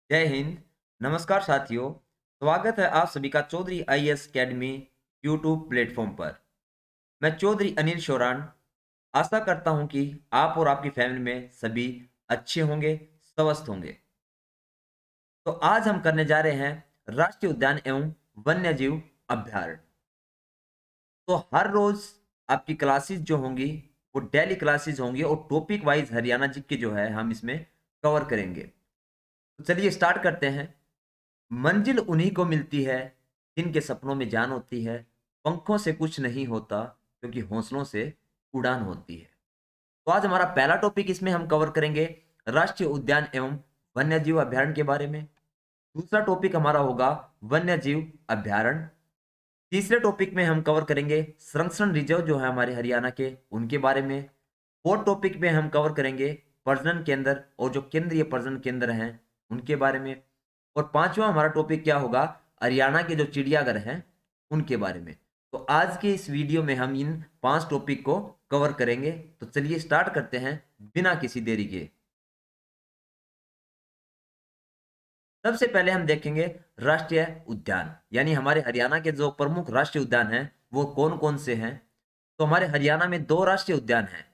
जय हिंद। नमस्कार साथियों। स्वागत है आप सभी का Chaudhary IAS academy YouTube platform पर। मैं चौधरी अनिल शौरान आशा करता हूं कि आप और आपकी फैमिली में सभी अच्छे होंगे, स्वस्थ होंगे। तो आज हम करने जा रहे हैं राष्ट्रीय उद्यान एवं वन्य जीव अभ्यारण्य। तो हर रोज आपकी क्लासेस जो होंगी वो डेली क्लासेस होंगी और टॉपिक वाइज हरियाणा जी के जो है हम इसमें कवर करेंगे। तो चलिए स्टार्ट करते हैं। मंजिल उन्हीं को मिलती है जिनके सपनों में जान होती है। पंखों से कुछ नहीं होता क्योंकि हौसलों से उड़ान होती है। तो आज हमारा पहला टॉपिक इसमें हम कवर करेंगे राष्ट्रीय उद्यान एवं वन्य जीव अभ्यारण्य के बारे में। दूसरा टॉपिक हमारा होगा वन्य जीव अभ्यारण्य। तीसरे टॉपिक में हम कवर करेंगे संरक्षण रिजर्व जो है हमारे हरियाणा के उनके बारे में। फोर्थ टॉपिक में हम कवर करेंगे प्रजनन केंद्र और जो केंद्रीय प्रजनन केंद्र हैं उनके बारे में। और पांचवा हमारा टॉपिक क्या होगा, हरियाणा के जो चिड़ियाघर हैं उनके बारे में। तो आज के इस वीडियो में हम इन 5 टॉपिक को कवर करेंगे। तो चलिए स्टार्ट करते हैं बिना किसी देरी के। सबसे पहले हम देखेंगे राष्ट्रीय उद्यान, यानी हमारे हरियाणा के जो प्रमुख राष्ट्रीय उद्यान हैं वो कौन कौन से हैं। तो हमारे हरियाणा में 2 राष्ट्रीय उद्यान हैं।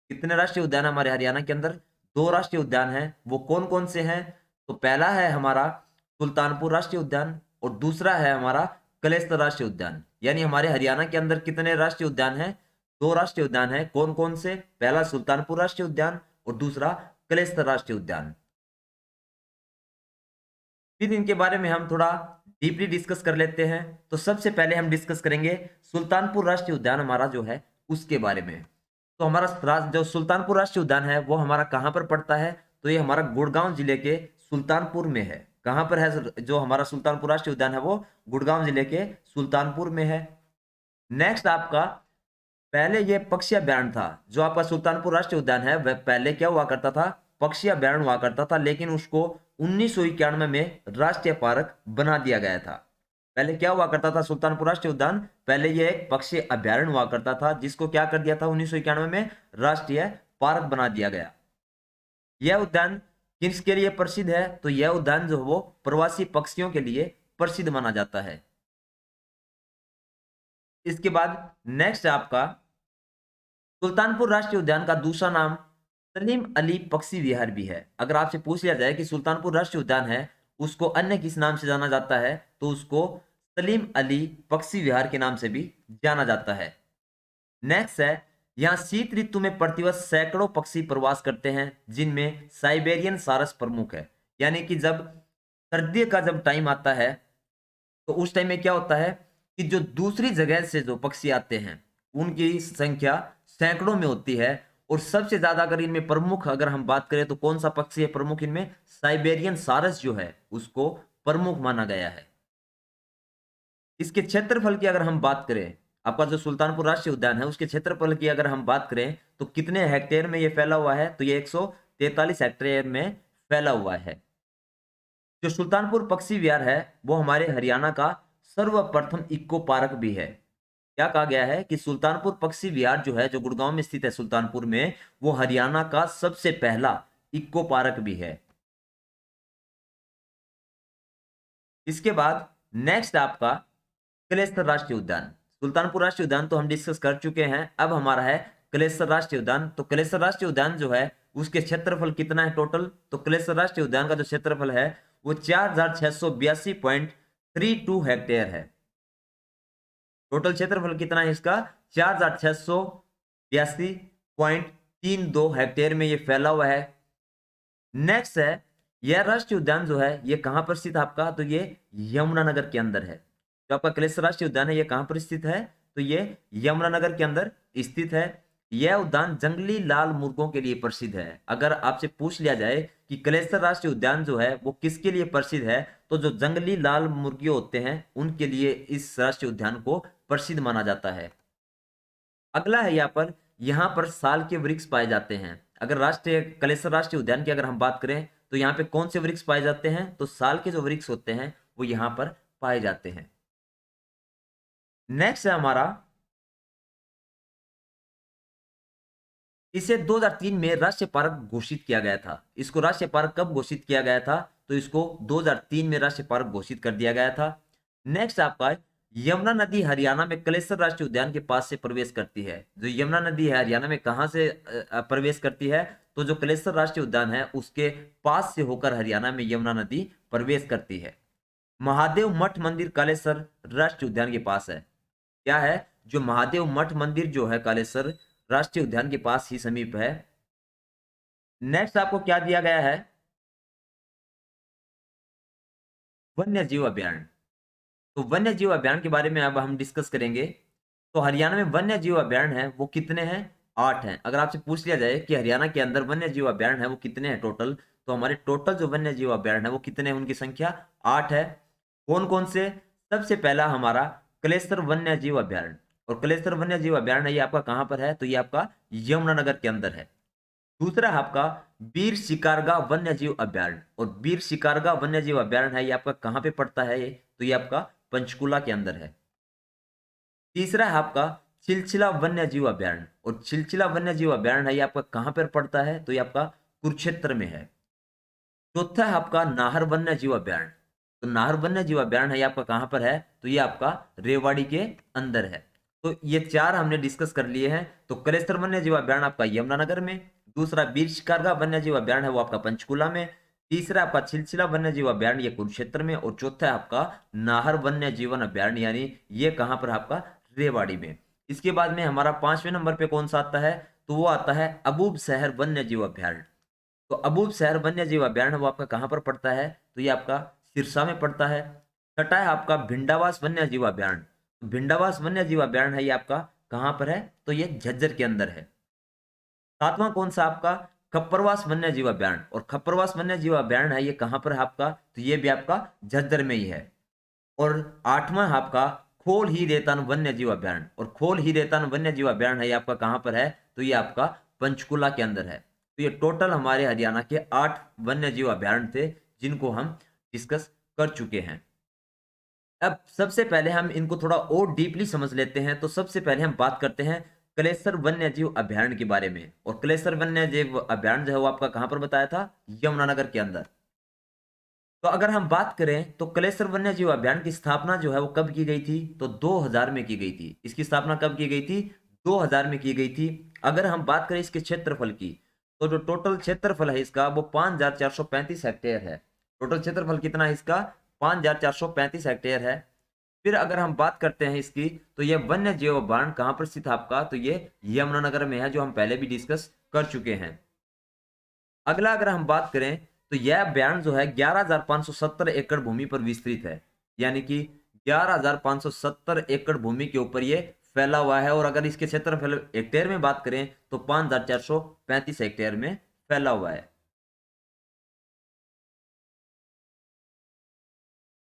कितने राष्ट्रीय उद्यान हमारे हरियाणा के अंदर? 2 राष्ट्रीय उद्यान हैं। वो कौन कौन से हैं? तो पहला है हमारा सुल्तानपुर राष्ट्रीय उद्यान और दूसरा है हमारा कलेस्तर राष्ट्रीय उद्यान। यानी हमारे हरियाणा के अंदर कितने राष्ट्रीय उद्यान हैं? 2 राष्ट्रीय उद्यान है। कौन कौन से? पहला सुल्तानपुर राष्ट्रीय उद्यान और दूसरा कलेस्तर राष्ट्रीय उद्यान। फिर इनके बारे में हम थोड़ा डीपली डिस्कस कर लेते हैं। तो सबसे पहले हम डिस्कस करेंगे सुल्तानपुर राष्ट्रीय उद्यान हमारा जो है उसके बारे में। तो हमारा जो सुल्तानपुर राष्ट्रीय उद्यान है वो हमारा कहाँ पर पड़ता है? तो ये हमारा गुड़गांव जिले के सुल्तानपुर में है। कहाँ पर है जो हमारा सुल्तानपुर राष्ट्रीय उद्यान है? वो गुड़गांव जिले के सुल्तानपुर में है। नेक्स्ट आपका, पहले ये पक्षी अभ्यारण्य था। जो आपका सुल्तानपुर राष्ट्रीय उद्यान है वह पहले क्या हुआ करता था? पक्षी अभ्यारण्य हुआ करता था, लेकिन उसको 1991 में राष्ट्रीय पार्क बना दिया गया था। पहले क्या हुआ करता था सुल्तानपुर राष्ट्रीय उद्यान? पहले यह एक पक्षी अभ्यारण्य हुआ करता था जिसको क्या कर दिया था 1991 में राष्ट्रीय पार्क बना दिया गया। यह उद्यान किसके लिए प्रसिद्ध है? तो यह उद्यान जो है वो प्रवासी पक्षियों के लिए प्रसिद्ध माना जाता है। इसके बाद नेक्स्ट है आपका सुल्तानपुर राष्ट्रीय उद्यान का दूसरा नाम सलीम अली पक्षी विहार भी है। अगर आपसे पूछ लिया जाए कि सुल्तानपुर राष्ट्रीय उद्यान है उसको अन्य किस नाम से जाना जाता है, तो उसको सलीम अली पक्षी विहार के नाम से भी जाना जाता है। नेक्स्ट है, यहाँ शीत ऋतु में प्रतिवर्ष सैकड़ों पक्षी प्रवास करते हैं जिनमें साइबेरियन सारस प्रमुख है। यानी कि जब सर्दी का जब टाइम आता है तो उस टाइम में क्या होता है कि जो दूसरी जगह से जो पक्षी आते हैं उनकी संख्या सैकड़ों में होती है। और सबसे ज्यादा अगर इनमें प्रमुख अगर हम बात करें तो कौन सा पक्षी है प्रमुख इनमें? साइबेरियन सारस जो है उसको प्रमुख माना गया है। इसके क्षेत्रफल की अगर हम बात करें, आपका जो सुल्तानपुर राष्ट्रीय उद्यान है उसके क्षेत्रफल की अगर हम बात करें तो कितने हेक्टेयर में ये फैला हुआ है? तो ये 143 हेक्टेयर में फैला हुआ है। जो सुल्तानपुर पक्षी विहार है वो हमारे हरियाणा का सर्वप्रथम इको पार्क भी है। क्या कहा गया है कि सुल्तानपुर पक्षी विहार जो है जो गुड़गांव में स्थित है सुल्तानपुर में, वो हरियाणा का सबसे पहला इको पार्क भी है। इसके बाद नेक्स्ट आपका कलेश्वर राष्ट्रीय उद्यान। सुल्तानपुर राष्ट्रीय उद्यान तो हम डिस्कस कर चुके हैं, अब हमारा है कलेश्वर राष्ट्रीय उद्यान। तो कलेश्वर राष्ट्रीय उद्यान जो है उसके क्षेत्रफल कितना है टोटल? तो कलेश्वर राष्ट्रीय उद्यान का जो क्षेत्रफल है वो 4682.32 हेक्टेयर है। टोटल क्षेत्रफल कितना है इसका? 4682.32 हेक्टेयर में ये फैला हुआ है। नेक्स्ट है, यह राष्ट्रीय उद्यान जो है ये कहां पर स्थित है आपका? तो ये यमुनानगर के अंदर है। जो आपका कलेश्वर राष्ट्रीय उद्यान है ये कहां पर स्थित है? तो ये यमुनानगर के अंदर स्थित है। यह उद्यान जंगली लाल मुर्गों के लिए प्रसिद्ध है। अगर आपसे पूछ लिया जाए कि कलेश्वर राष्ट्रीय उद्यान जो है वो किसके लिए प्रसिद्ध है, तो जो जंगली लाल मुर्गे होते हैं उनके लिए इस राष्ट्रीय उद्यान को प्रसिद्ध माना जाता है। अगला है यहाँ पर साल के वृक्ष पाए जाते हैं। अगर राष्ट्रीय कलेश्वर राष्ट्रीय उद्यान की अगर हम बात करें तो यहाँ पे कौन से वृक्ष पाए जाते हैं? तो साल के जो वृक्ष होते हैं वो यहाँ पर पाए जाते हैं। नेक्स्ट है हमारा, इसे 2003 में राष्ट्रीय पार्क घोषित किया गया था। इसको राष्ट्रीय पार्क कब घोषित किया गया था? तो इसको 2003 में राष्ट्रीय पार्क घोषित कर दिया गया था। नेक्स्ट आपका यमुना नदी हरियाणा में कलेसर राष्ट्रीय उद्यान के पास से प्रवेश करती है। जो यमुना नदी है हरियाणा में कहां से प्रवेश करती है, तो जो कलेसर राष्ट्रीय उद्यान है उसके पास से होकर हरियाणा में यमुना नदी प्रवेश करती है। महादेव मठ मंदिर कालेसर राष्ट्रीय उद्यान के पास है। क्या है, जो महादेव मठ मंदिर जो है कालेसर राष्ट्रीय उद्यान के पास ही समीप है। नेक्स्ट आपको क्या दिया गया है, वन्य जीव अभ्यारण्य। तो वन्य जीव अभ्यारण्य के बारे में अब हम डिस्कस करेंगे। तो हरियाणा में वन्य जीव अभ्यारण्य है वो कितने हैं, 8 हैं। अगर आपसे पूछ लिया जाए कि हरियाणा के अंदर वन्य जीव अभ्यारण्य है वो कितने हैं टोटल, तो हमारे टोटल जो वन्य जीव अभ्यारण्य है वो कितने हैं, उनकी संख्या 8 है। कौन कौन से, सबसे पहला हमारा कलेसर वन्य जीव अभ्यारण्य। और कलेसर वन्य जीव अभ्यारण्य ये आपका कहां पर है, तो ये आपका यमुनानगर के अंदर है। दूसरा आपका बीर शिकारगा वन्य जीव अभ्यारण्य। और बीर शिकारगा वन्य जीव अभ्यारण्य है ये आपका कहां पे पड़ता है, ये तो ये आपका पंचकुला के अंदर है। तीसरा है आपका चिलचिला वन्य जीव अभ्यारण्य। और चिलचिला वन्य जीव अभ्यारण्य है ये आपका कहां पर पड़ता है, तो ये आपका कुरुक्षेत्र में है। चौथा है आपका नाहर वन्य जीव अभ्यारण्य। तो नाहर वन्य जीव अभ्यारण्य है ये आपका कहां पर है, तो ये आपका रेवाड़ी के अंदर है। तो ये 4 हमने डिस्कस कर लिए हैं। तो कलेसर वन्य जीव अभ्यारण्य आपका यमुनानगर में, दूसरा बीर शिकारगा वन्य जीव अभ्यारण्य है वो आपका पंचकुला में, तीसरा आपका चिलचिला वन्य जीव अभ्यारण्य ये कुरुक्षेत्र में, और चौथा है आपका नाहर वन्य जीवन अभ्यारण्य यानी ये कहां पर आपका रेवाड़ी में। इसके बाद में हमारा 5वें नंबर पे कौन सा आता है, तो वो आता है अबूब शहर वन्य जीव अभ्यारण्य। तो अबूब शहर वन्य जीव अभ्यारण्य वो आपका कहां पर पड़ता है, तो ये आपका सिरसा में पड़ता है। छठा है आपका भिंडावास वन्य जीव अभ्यारण्य। तो भिंडावास वन्य जीव अभ्यारण्य है ये आपका कहां पर है, तो ये झज्जर के अंदर है। सातवां कौन सा आपका खप्परवास वन्य जीव अभ्यारण्य। और खप्परवास वन्य जीव अभ्यारण्य है ये कहां पर है आपका, तो ये भी आपका झज्जर में ही है। और आठवां आपका खोल ही रेतान वन्य जीव अभ्यारण्य। और खोल ही रेतान वन्य जीव अभ्यारण्य है ये आपका कहां पर है, तो ये आपका पंचकुला के अंदर है। तो ये टोटल हमारे हरियाणा के 8 वन्य जीव अभ्यारण्य थे जिनको हम डिस्कस कर चुके हैं। अब सबसे पहले हम इनको थोड़ा और डीपली समझ लेते हैं। तो सबसे पहले हम बात करते हैं कलेसर वन्य जीव अभ्यारण्य के बारे में। और कलेसर वन्य जीव अभ्यारण्य जो है वो आपका कहां पर बताया था, यमुनानगर के अंदर। तो अगर हम बात करें तो कलेसर वन्य जीव अभ्यारण्य की स्थापना जो है वो कब की गई थी, तो 2000 में की गई थी। इसकी स्थापना कब की गई थी, 2000 में की गई थी। अगर हम बात करें इसके क्षेत्रफल की, तो जो टोटल क्षेत्रफल है इसका वो 5435 हेक्टेयर है। टोटल क्षेत्रफल कितना है इसका, 5435 हेक्टेयर है। फिर अगर हम बात करते हैं इसकी, तो ये वन्य जीव अभ्यारण्य कहाँ पर स्थित है आपका, तो ये यमुनानगर में है, जो हम पहले भी डिस्कस कर चुके हैं। अगला अगर हम बात करें तो यह अभ्यारण्य जो है 11,570 एकड़ भूमि पर विस्तृत है। यानी कि 11,570 एकड़ भूमि के ऊपर ये फैला हुआ है। और अगर इसके क्षेत्रफल हेक्टेयर में बात करें तो 5,435 हेक्टेयर में फैला हुआ है।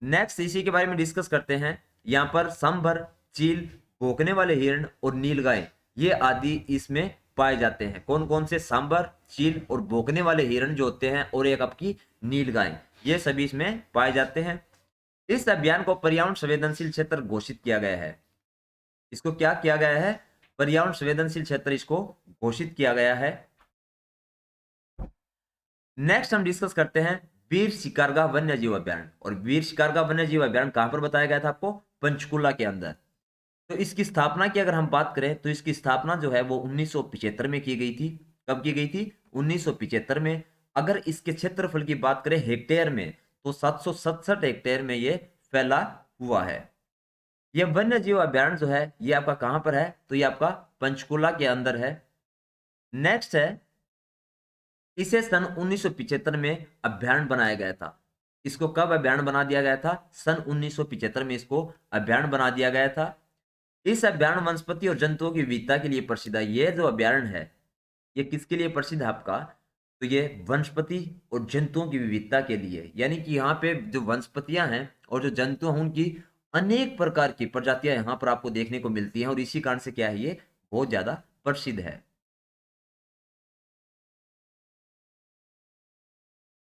नेक्स्ट इसी के बारे में डिस्कस करते हैं। यहाँ पर सांभर, चील, भौंकने वाले हिरण और नीलगाय ये आदि इसमें पाए जाते हैं। कौन कौन से, सांभर, चील और भौंकने वाले हिरण जो होते हैं, और एक आपकी नीलगाय, ये सभी इसमें पाए जाते हैं। इस अभियान को पर्यावरण संवेदनशील क्षेत्र घोषित किया गया है। इसको क्या किया गया है, पर्यावरण संवेदनशील क्षेत्र इसको घोषित किया गया है। नेक्स्ट हम डिस्कस करते हैं वीर शिकारगा वन्य जीव अभ्यारण्य। और वीर शिकारगा वन्य जीव अभ्यारण्य कहां पर बताया गया था आपको, पंचकुला के अंदर। तो इसकी स्थापना की अगर हम बात करें तो इसकी स्थापना जो है वो 1975 में की गई थी। कब की गई थी, 1975 में। अगर इसके क्षेत्रफल की बात करें हेक्टेयर में, तो 767 हेक्टेयर में ये फैला हुआ है। यह वन्य जीव अभ्यारण्य जो है ये आपका कहां पर है, तो ये आपका पंचकुला के अंदर है। नेक्स्ट है, इसे सन 1975 में अभ्यारण्य बनाया गया था। इसको कब अभ्यारण्य बना दिया गया था, सन 1975 में इसको अभ्यारण्य बना दिया गया था। इस अभ्यारण्य वनस्पति और जंतुओं की विविधता के लिए प्रसिद्ध है। ये जो अभ्यारण्य है ये किसके लिए प्रसिद्ध है आपका, तो ये वनस्पति और जंतुओं की विविधता के लिए। यानी कि यहाँ पे जो वनस्पतियां हैं और जो जंतु हैं उनकी अनेक प्रकार की प्रजातियां यहाँ पर आपको देखने को मिलती हैं। और इसी कारण से क्या है, ये बहुत ज्यादा प्रसिद्ध है।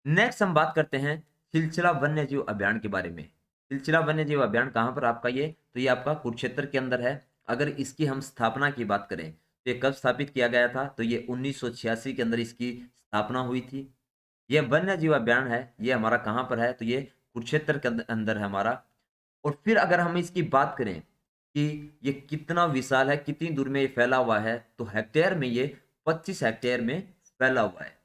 नेक्स्ट हम बात करते हैं सिलसिला वन्य जीव अभ्यारण्य के बारे में। सिलसिला वन्य जीव अभ्यारण्य कहाँ पर आपका, ये तो ये आपका कुरुक्षेत्र के अंदर है। अगर इसकी हम स्थापना की बात करें तो ये कब स्थापित किया गया था, तो ये 1986 के अंदर इसकी स्थापना हुई थी। ये वन्य जीव अभयारण्य है, ये हमारा कहाँ पर है? तो ये कुरुक्षेत्र के अंदर है हमारा। और फिर अगर हम इसकी बात करें कि ये कितना विशाल है, कितनी दूर में ये फैला हुआ है, तो हेक्टेयर में ये 25 हेक्टेयर में फैला हुआ है।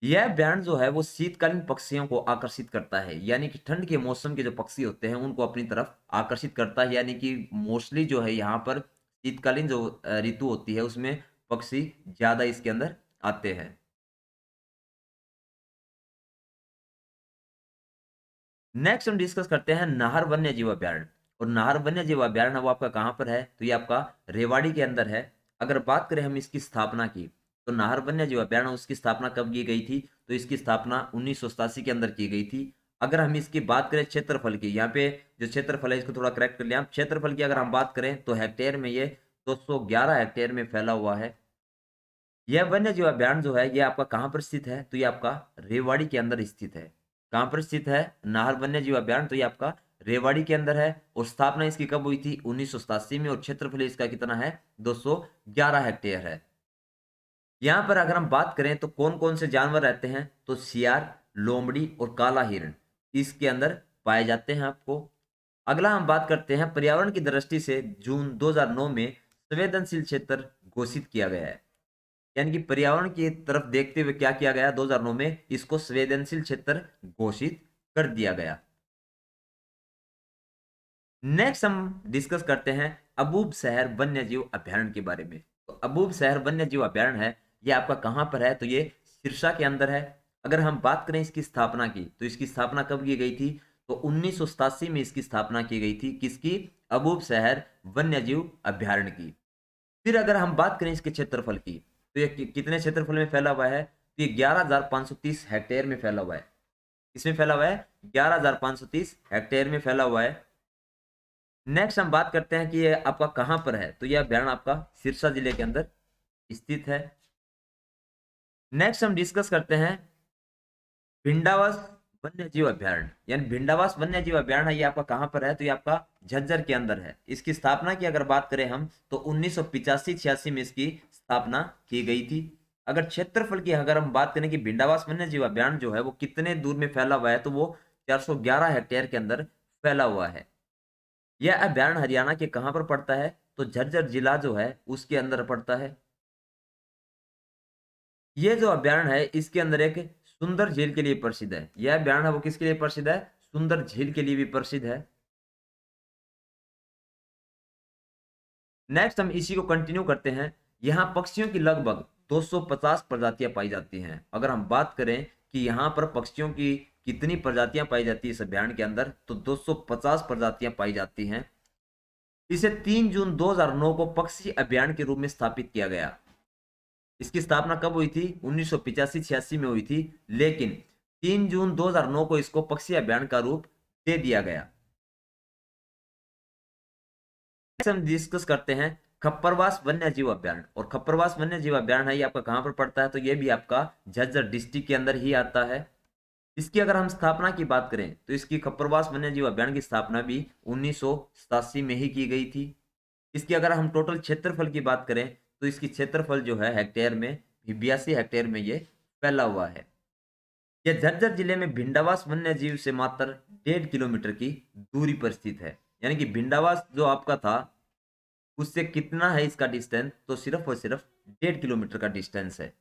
यह बैंड जो है वो शीतकालीन पक्षियों को आकर्षित करता है, यानी कि ठंड के मौसम के जो पक्षी होते हैं उनको अपनी तरफ आकर्षित करता है, यानी कि मोस्टली जो है यहाँ पर शीतकालीन जो ऋतु होती है उसमें पक्षी ज्यादा इसके अंदर आते हैं। नेक्स्ट हम डिस्कस करते हैं नाहर वन्य जीव अभयारण्य। और नाहर वन्य जीव अभयारण्य वो आपका कहाँ पर है? तो ये आपका रेवाड़ी के अंदर है। अगर बात करें हम इसकी स्थापना की, तो नाहर वन्य जीव अभयारण्य उसकी स्थापना कब की गई थी? तो इसकी स्थापना 1987 के अंदर की गई थी। अगर हम इसकी बात करें क्षेत्रफल की, यहाँ पे जो क्षेत्रफल है इसको थोड़ा करेक्ट कर लिया। क्षेत्रफल की अगर हम बात करें तो हेक्टेयर में ये 211 हेक्टेयर में फैला हुआ है। यह वन्य जीव अभयारण्य जो है ये आपका कहाँ पर स्थित है? तो ये आपका रेवाड़ी के अंदर स्थित है। कहाँ पर स्थित है नाहर वन्य जीव अभयारण्य? तो ये आपका रेवाड़ी के अंदर है। और स्थापना इसकी कब हुई थी? 1987 में। और क्षेत्रफल इसका कितना है? 211 हेक्टेयर है। यहाँ पर अगर हम बात करें तो कौन कौन से जानवर रहते हैं? तो सियार, लोमड़ी और काला हिरण इसके अंदर पाए जाते हैं आपको। अगला हम बात करते हैं पर्यावरण की दृष्टि से जून 2009 में संवेदनशील क्षेत्र घोषित किया गया है। यानी कि पर्यावरण की तरफ देखते हुए क्या किया गया? 2009 में इसको संवेदनशील क्षेत्र घोषित कर दिया गया। नेक्स्ट हम डिस्कस करते हैं अबूब शहर वन्यजीव अभयारण्य के बारे में। तो अबूब शहर वन्यजीव अभयारण्य है, ये आपका कहाँ पर है? तो ये सिरसा के अंदर है। अगर हम बात करें इसकी स्थापना की, तो इसकी स्थापना कब की गई थी? तो 1987 में इसकी स्थापना की गई थी। किसकी? अबूब शहर वन्यजीव अभयारण्य की। फिर अगर हम बात करें इसके क्षेत्रफल की, तो ये कितने क्षेत्रफल में फैला हुआ है? तो ये 11,530 हेक्टेयर में फैला हुआ है। इसमें फैला हुआ है 11,530 हेक्टेयर में फैला हुआ है। नेक्स्ट हम बात करते हैं कि ये आपका कहाँ पर है? तो यह अभयारण्य आपका सिरसा जिले के अंदर स्थित है। नेक्स्ट हम डिस्कस करते हैं भिंडावास वन्य जीव अभयारण्य। यानी भिंडावास वन्य जीव अभयारण्य ये आपका कहाँ पर है? तो ये आपका झज्जर के अंदर है। इसकी स्थापना की अगर बात करें हम, तो 1985-86 में इसकी स्थापना की गई थी। अगर क्षेत्रफल की अगर हम बात करें कि भिंडावास वन्य जीव अभयारण्य जो है वो कितने दूर में फैला हुआ है, तो वो 411 हेक्टेयर के अंदर फैला हुआ है। यह अभयारण्य हरियाणा के कहाँ पर पड़ता है? तो झज्जर जिला जो है उसके अंदर पड़ता है। ये जो अभयारण्य है इसके अंदर एक सुंदर झील के लिए प्रसिद्ध है। यह अभयारण्य है वो किसके लिए प्रसिद्ध है? सुंदर झील के लिए भी प्रसिद्ध है। नेक्स्ट हम इसी को कंटिन्यू करते हैं। यहाँ पक्षियों की लगभग 250 प्रजातियां पाई जाती हैं। अगर हम बात करें कि यहाँ पर पक्षियों की कितनी प्रजातियां पाई जाती है इस अभयारण्य के अंदर, तो 250 प्रजातियां पाई जाती हैं। इसे 3 जून 2009 को पक्षी अभयारण्य के रूप में स्थापित किया गया। इसकी स्थापना कब हुई थी? 1985-86 में हुई थी, लेकिन 3 जून 2009 को इसको पक्षी अभयारण्य का रूप दे दिया गया। हम डिस्कस करते हैं खप्परवास वन्य जीव अभयारण्य। और खप्परवास वन्य जीव अभयारण्य है ये आपका कहां पर पड़ता है? तो ये भी आपका झज्जर डिस्ट्रिक्ट के अंदर ही आता है। इसकी अगर हम स्थापना की बात करें, तो इसकी खप्परवास वन्य जीव अभयारण्य की स्थापना भी 1987 में ही की गई थी। इसकी अगर हम टोटल क्षेत्रफल की बात करें, तो इसकी क्षेत्रफल जो है हेक्टेयर में 82 हेक्टेयर में ये फैला हुआ है। यह झज्जर जिले में भिंडावास वन्य जीव से मात्र 1.5 किलोमीटर की दूरी पर स्थित है। यानी कि भिंडावास जो आपका था उससे कितना है इसका डिस्टेंस? तो सिर्फ और सिर्फ 1.5 किलोमीटर का डिस्टेंस है।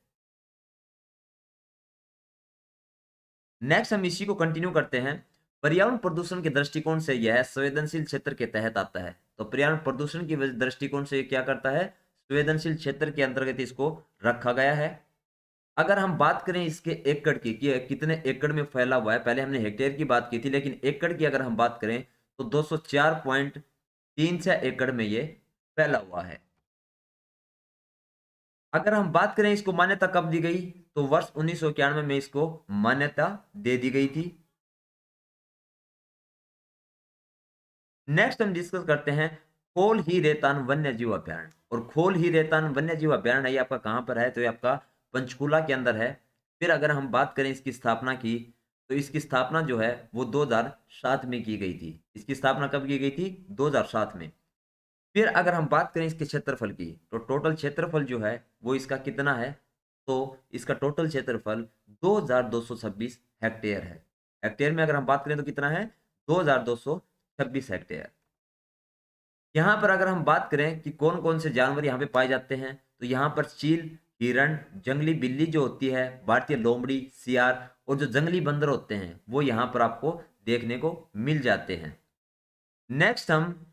नेक्स्ट हम इसी को कंटिन्यू करते हैं। पर्यावरण प्रदूषण के दृष्टिकोण से यह संवेदनशील क्षेत्र के तहत आता है। तो पर्यावरण प्रदूषण की दृष्टिकोण से क्या करता है? संवेदनशील क्षेत्र के अंतर्गत इसको रखा गया है। अगर हम बात करें इसके एकड़ की कि कितने एकड़ में फैला हुआ है, पहले हमने हेक्टेयर की बात की थी, लेकिन एकड़ की अगर हम बात करें तो 204.36 एकड़ में ये फैला हुआ है। अगर हम बात करें इसको मान्यता कब दी गई, तो वर्ष 1991 में इसको मान्यता दे दी गई थी। नेक्स्ट हम डिस्कस करते हैं खोल ही रेतान वन्य जीव अभयारण्य। और खोल ही रेतान वन्य जीव अभयारण्य ये आपका कहां पर है? तो ये आपका पंचकूला के अंदर है। फिर अगर हम बात करें इसकी स्थापना की, तो इसकी स्थापना जो है वो 2007 में की गई थी। इसकी स्थापना कब की गई थी? 2007 में। फिर अगर हम बात करें इसके क्षेत्रफल की, तो टोटल क्षेत्रफल जो है वो इसका कितना है? तो इसका टोटल क्षेत्रफल 2226 हेक्टेयर है। हेक्टेयर में अगर हम बात करें तो कितना है, 2226 हेक्टेयर। यहाँ पर अगर हम बात करें कि कौन कौन से जानवर यहाँ पे पाए जाते हैं, तो यहाँ पर चील, हिरण, जंगली बिल्ली जो होती है, भारतीय लोमड़ी, सियार और जो जंगली बंदर होते हैं वो यहाँ पर आपको देखने को मिल जाते हैं। नेक्स्ट हम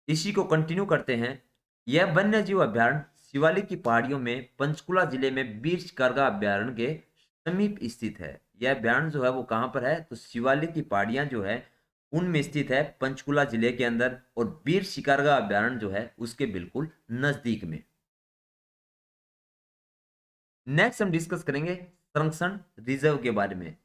इसी को कंटिन्यू करते हैं। यह वन्य जीव अभ्यारण्य शिवालिक की पहाड़ियों में पंचकुला जिले में बीर शिकारगा अभ्यारण्य के समीप स्थित है। यह अभ्यारण्य जो है वो कहाँ पर है, तो शिवालिक की पहाड़ियां जो है उनमें स्थित है पंचकुला जिले के अंदर, और बीर शिकारगा अभ्यारण्य जो है उसके बिल्कुल नजदीक में। नेक्स्ट हम डिस्कस करेंगे संरक्षण रिजर्व के बारे में।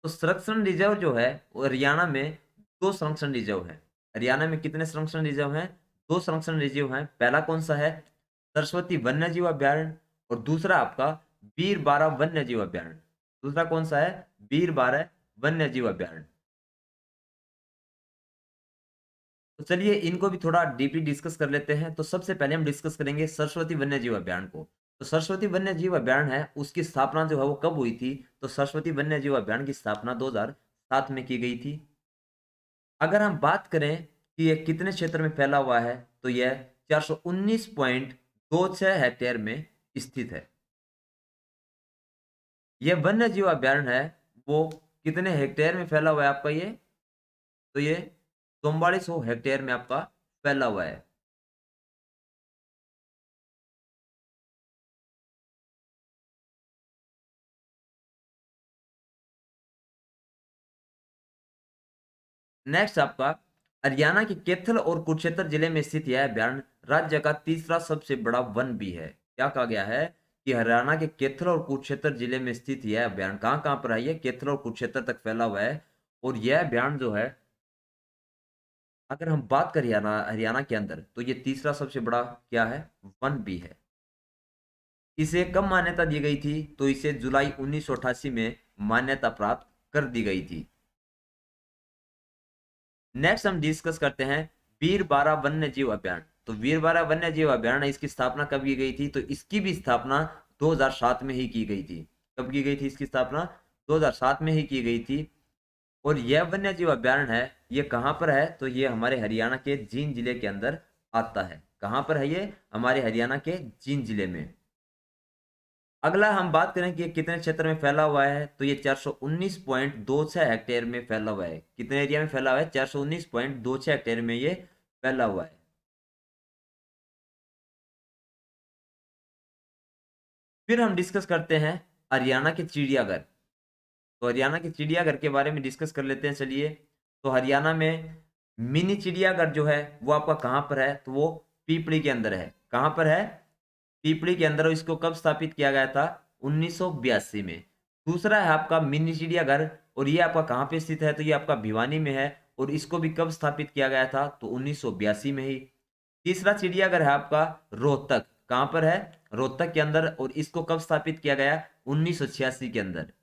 तो संरक्षण रिजर्व जो है वो हरियाणा में दो संरक्षण रिजर्व है। हरियाणा में कितने संरक्षण रिजर्व हैं, दो संरक्षण रिजर्व हैं। पहला कौन सा है, सरस्वती वन्य जीव अभ्यारण्य, और दूसरा आपका बीर बारा वन्य जीव अभ्यारण्य। दूसरा कौन सा है, बीर बारा वन्य जीव अभ्यारण्य। तो चलिए इनको भी थोड़ा डीपली डिस्कस कर लेते हैं। तो सबसे पहले हम डिस्कस करेंगे सरस्वती वन्य जीव अभ्यारण्य को। तो सरस्वती वन्य जीव अभ्यारण्य है, उसकी स्थापना जो है वो कब हुई थी, तो सरस्वती वन्य जीव अभ्यारण्य की स्थापना 2007 में की गई थी। अगर हम बात करें कि यह कितने क्षेत्र में फैला हुआ है, तो यह 419.26 हेक्टेयर में स्थित है। यह वन्य जीव अभ्यारण्य है वो कितने हेक्टेयर में फैला हुआ है आपका ये, तो ये 4400 हेक्टेयर में आपका फैला हुआ है। नेक्स्ट आपका हरियाणा के कैथल और कुरुक्षेत्र जिले में स्थित यह अभ्यारण्य राज्य का तीसरा सबसे बड़ा वन भी है। क्या कहा गया है कि हरियाणा के कैथल और कुरुक्षेत्र जिले में स्थित यह अभ्यारण्य कहाँ कहाँ पर है, ये कैथल और कुरुक्षेत्र तक फैला हुआ है। और यह अभ्यारण्य जो है अगर हम बात करें हरियाणा हरियाणा के अंदर, तो ये तीसरा सबसे बड़ा क्या है, वन भी है। इसे कब मान्यता दी गई थी, तो इसे जुलाई 1988 में मान्यता प्राप्त कर दी गई थी। नेक्स्ट हम डिस्कस करते हैं वीर बारा वन्य जीव अभ्यारण्य। तो वीर बारा वन्य जीव अभ्यारण्य इसकी स्थापना कब की गई थी, तो इसकी भी स्थापना 2007 में ही की गई थी। कब की गई थी इसकी स्थापना, 2007 में ही की गई थी। और यह वन्य जीव अभ्यारण्य है ये कहाँ पर है, तो ये हमारे हरियाणा के जींद जिले के अंदर आता है। कहाँ पर है ये, हमारे हरियाणा के जींद जिले में। अगला हम बात करें कि ये कितने क्षेत्र में फैला हुआ है, तो ये 419.26 हेक्टेयर में फैला हुआ है। कितने एरिया में फैला हुआ है, 419.26 हेक्टेयर में ये फैला हुआ है। फिर हम डिस्कस करते हैं हरियाणा के चिड़ियाघर। तो हरियाणा के चिड़ियाघर के बारे में डिस्कस कर लेते हैं चलिए। तो हरियाणा में मिनी चिड़ियाघर जो है वो आपका कहाँ पर है, तो वो पीपली के अंदर है। कहाँ पर है, पीपली के अंदर। इसको कब स्थापित किया गया था, 1982 में। दूसरा है आपका मिनी चिड़ियाघर, और ये आपका कहाँ पे स्थित है, तो ये आपका भिवानी में है। और इसको भी कब स्थापित किया गया था, तो 1982 में ही। तीसरा चिड़ियाघर है आपका रोहतक। कहाँ पर है, रोहतक के अंदर, और इसको कब स्थापित किया गया, 1986 के अंदर।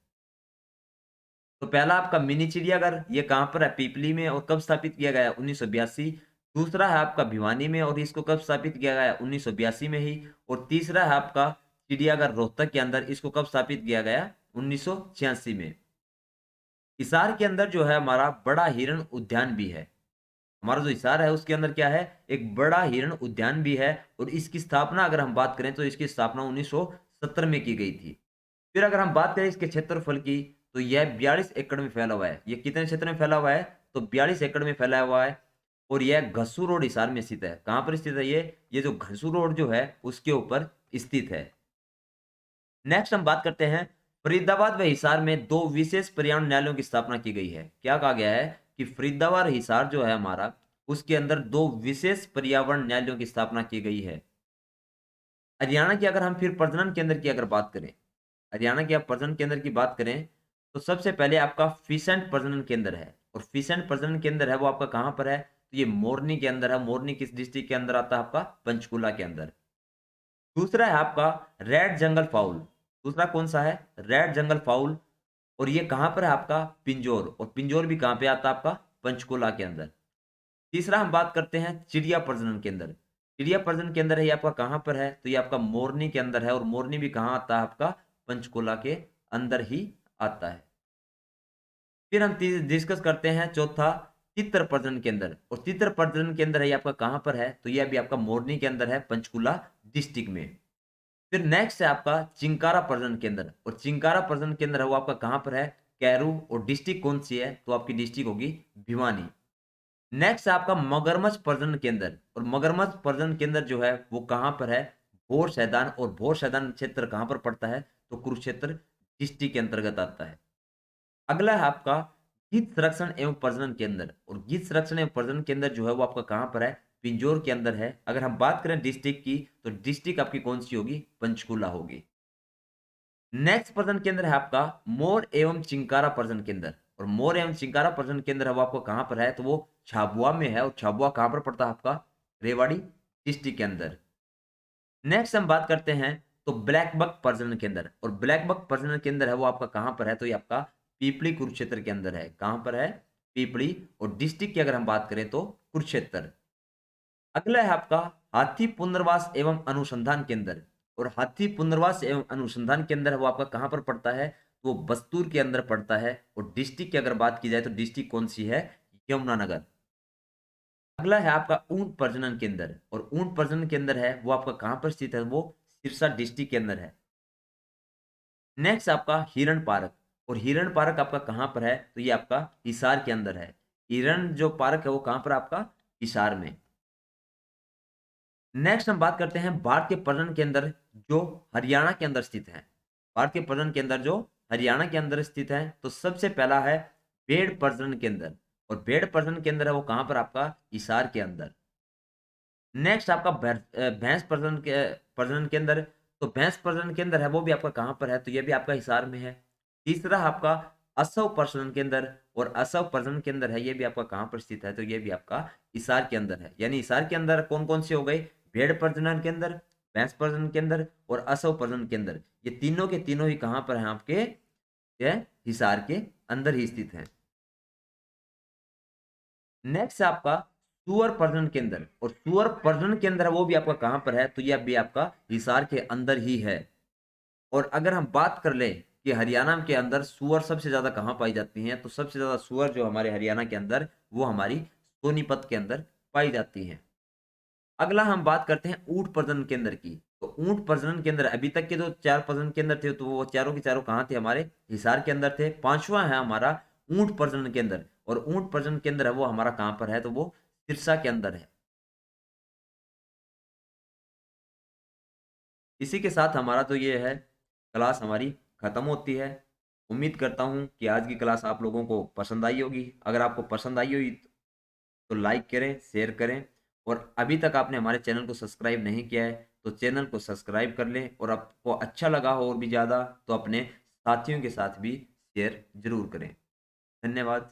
तो पहला आपका मिनी चिड़ियाघर ये कहाँ पर है, पीपली में, और कब स्थापित किया गया, 1982। दूसरा है आपका भिवानी में, और इसको कब स्थापित किया गया, 1982 में ही। और तीसरा है आपका चिड़ियाघर रोहतक के अंदर, इसको कब स्थापित किया गया, 1986 में। हिसार के अंदर जो है हमारा बड़ा हिरण उद्यान भी है। हमारा जो हिसार है उसके अंदर क्या है, एक बड़ा हिरण उद्यान भी है। और इसकी स्थापना अगर हम बात करें तो इसकी स्थापना 1970 में की गई थी। फिर अगर हम बात करें इसके क्षेत्रफल की, तो यह 42 एकड़ में फैला हुआ है। ये कितने क्षेत्र में फैला हुआ है, तो 42 एकड़ में फैला हुआ है। और यह घसू रोड हिसार में स्थित है। कहाँ पर स्थित है ये जो घसू रोड जो है उसके ऊपर स्थित है। नेक्स्ट हम बात करते हैं फरीदाबाद व हिसार में दो विशेष पर्यावरण न्यायालयों की स्थापना की गई है। क्या कहा गया है कि फरीदाबाद हिसार जो है हमारा, उसके अंदर दो विशेष पर्यावरण न्यायालयों की स्थापना की गई है। हरियाणा की अगर हम फिर प्रजनन केंद्र की अगर बात करें, हरियाणा के आप प्रजनन केंद्र की बात करें, तो सबसे पहले आपका फिसेंट प्रजनन केंद्र है। और फिसेंट प्रजनन केंद्र है वो आपका कहाँ पर है, तो ये मोरनी के अंदर है। मोरनी किस डिस्ट्रिक्ट के अंदर आता है, आपका पंचकुला के अंदर। दूसरा है आपका रेड जंगल फाउल। दूसरा कौन सा है, रेड जंगल फाउल। और ये कहाँ पर है आपका, पिंजौर। और पिंजौर भी कहाँ पे आता है, आपका पंचकुला के अंदर। तीसरा हम बात करते हैं चिड़िया प्रजनन केंद्र। चिड़िया प्रजनन केंद्र है ये आपका कहाँ पर है, तो ये आपका मोरनी के अंदर है, और मोरनी भी कहाँ आता है आपका, पंचकुला के अंदर ही आता है। फिर हम डिस्कस करते हैं चौथा, तितर प्रजनन केंद्र, और तितर प्रजनन केंद्र है ये आपका कहाँ पर है, तो ये अभी आपका मोरनी के अंदर है, पंचकुला डिस्ट्रिक्ट में। फिर नेक्स्ट है आपका चिंकारा प्रजनन केंद्र, और चिंकारा प्रजनन केंद्र है वो आपका कहाँ पर है, कैरू, और डिस्ट्रिक्ट कौन सी है, तो आपकी डिस्ट्रिक्ट होगी भिवानी। नेक्स्ट है आपका मगरमच्छ प्रजनन केंद्र, और मगरमच्छ प्रजनन केंद्र जो है वो कहाँ पर है, भोर सैदान, और भोर सैदान क्षेत्र कहाँ पर पड़ता है, तो कुरुक्षेत्र डिस्ट्रिक्ट के अंतर्गत आता है। अगला है आपका गीत संरक्षण एवं प्रजनन केंद्र, और गीत संरक्षण एवं प्रजनन केंद्र जो है वो आपका कहाँ पर है, पिंजौर के अंदर है। अगर हम बात करें डिस्ट्रिक्ट की, तो डिस्ट्रिक्ट आपकी कौन सी होगी, पंचकुला होगी। नेक्स्ट प्रजनन केंद्र है आपका मोर एवं चिंकारा प्रजनन केंद्र, और मोर एवं चिंकारा प्रजनन केंद्र है वो आपको कहाँ पर है, तो वो झाबुआ में है, और झाबुआ कहाँ पर पड़ता है आपका, रेवाड़ी डिस्ट्रिक्ट के अंदर। नेक्स्ट हम बात करते हैं तो ब्लैक बक प्रजनन केंद्र, और ब्लैक बक प्रजनन केंद्र है वो आपका कहाँ पर है, तो ये आपका पीपली कुरुक्षेत्र के अंदर है। कहाँ पर है, पीपली, और डिस्ट्रिक्ट की अगर हम बात करें तो कुरुक्षेत्र। अगला है आपका हाथी पुनर्वास एवं अनुसंधान केंद्र, और हाथी पुनर्वास एवं अनुसंधान केंद्र है वो आपका कहाँ पर पड़ता है, तो वो बस्तूर के अंदर पड़ता है। और डिस्ट्रिक्ट की अगर बात की जाए तो डिस्ट्रिक्ट कौन सी है, यमुनानगर। अगला है आपका ऊंट प्रजनन केंद्र, और ऊंट प्रजनन केंद्र है वो आपका कहाँ पर स्थित है, वो सिरसा डिस्ट्रिक्ट के अंदर है। नेक्स्ट आपका हिरण पार्क, और हिरण पार्क आपका कहाँ पर है, तो ये आपका हिसार के अंदर है। हिरण जो पार्क है वो कहाँ पर आपका, हिसार में। नेक्स्ट हम बात करते हैं भारत के प्रजनन केंद्र जो हरियाणा के अंदर स्थित है। भारत के प्रजनन केंद्र जो हरियाणा के अंदर स्थित है, तो सबसे पहला है भेड़ प्रजनन केंद्र, और भेड़ प्रजनन केंद्र है वो कहाँ पर आपका, हिसार के अंदर। नेक्स्ट आपका भैंस प्रजनन केंद्र, तो भैंस प्रजनन केंद्र है वो भी आपका कहाँ पर है, तो ये भी आपका हिसार में है। तीसरा आपका असव प्रजनन केंद्र, और असव प्रजनन केंद्र है ये भी आपका कहाँ पर स्थित है, तो ये भी आपका हिसार के अंदर है। यानी हिसार के अंदर कौन कौन से हो गए, भेड़ प्रजनन केंद्र, भैंस प्रजनन केंद्र, और असव प्रजनन केंद्र। ये तीनों के तीनों ही कहाँ पर हैं आपके, ये हिसार के अंदर ही स्थित हैं। नेक्स्ट आपका सुअर प्रजनन केंद्र, और सुअर प्रजनन केंद्र है वो भी आपका कहाँ पर है, तो यह भी आपका हिसार के अंदर ही है। और अगर हम बात कर ले कि हरियाणा के अंदर सुअर सबसे ज्यादा कहाँ पाई जाती हैं, तो सबसे ज्यादा सुअर जो हमारे हरियाणा के अंदर, वो हमारी सोनीपत के अंदर पाई जाती हैं। अगला हम बात करते हैं ऊंट प्रजनन केंद्र की। तो ऊंट प्रजनन केंद्र, अभी तक के जो 4 प्रजनन केंद्र थे, तो वो चारों के चारों कहाँ थे, हमारे हिसार के अंदर थे। पांचवा है हमारा ऊंट प्रजनन केंद्र, और ऊंट प्रजनन केंद्र है वो हमारा कहाँ पर है, तो वो सिरसा के अंदर है। इसी के साथ हमारा तो ये है, क्लास हमारी खत्म होती है। उम्मीद करता हूँ कि आज की क्लास आप लोगों को पसंद आई होगी। अगर आपको पसंद आई होगी तो लाइक करें, शेयर करें, और अभी तक आपने हमारे चैनल को सब्सक्राइब नहीं किया है तो चैनल को सब्सक्राइब कर लें, और आपको अच्छा लगा हो और भी ज़्यादा तो अपने साथियों के साथ भी शेयर जरूर करें। धन्यवाद।